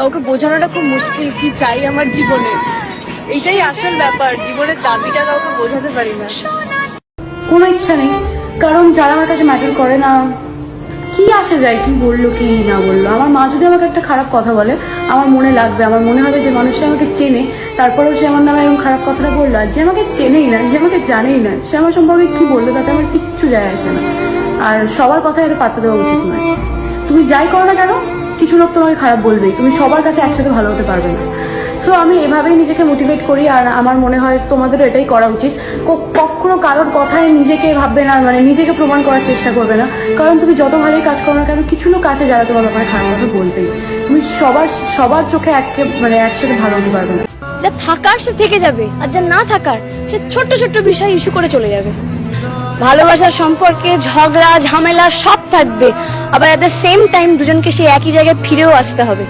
কাউকে বোঝানোটা খুব মুশকিল কি চাই আমার জীবনে। এইটাই আসল ব্যাপার, জীবনের দাবিটা কাউকে বোঝাতে পারি না। কোনো ইচ্ছা নেই, কারণ যারা আমার কাছে ম্যাটার করে না কি আসে যায় কি বললো কি না বললো। আমার মা যদি আমাকে একটা খারাপ কথা বলে আমার মনে লাগবে, আমার মনে হবে যে মানুষটা আমাকে চেনে, তারপরেও সে আমার নামে এরকম খারাপ কথাটা বললো। আর যে আমাকে চেনেই না, যে আমাকে জানেই না, সে আমার সম্পর্কে কি বললো তাতে আমার কিচ্ছু যায় আসে না। আর সবার কথা এতে পাত্তা দেওয়া উচিত নয়। তুমি যাই করো না কেন, কিছু লোক তোমাকে খারাপ বলবেই, তুমি সবার কাছে একসাথে ভালো হতে পারবে না। সো আমি এভাবেই নিজেকে মোটিভেট করি, আর আমার মনে হয় তোমাদেরও এটাই করা উচিত। কখনো কারোর কথায় নিজেকে ভাববে না, মানে নিজেকে প্রমাণ করার চেষ্টা করবে না, কারণ তুমি যত ভালোই কাজ করো না কেন কিছু লোক আছে যারা তোমার ব্যাপারে খারাপ কথা বলবেই। তুমি সবার চোখে একসাথে ভালো হতে পারবে না। যা থাকার সে থেকে যাবে, আর যা না থাকার সে ছোট্ট ছোট্ট বিষয় ইস্যু করে চলে যাবে। ভালোবাসার সম্পর্কে ঝগড়া ঝামেলা সব থাকবে, আবার এট দ্য সেম টাইম দুজনকে সেই একই জায়গায় ফিরেও আসতে হবে।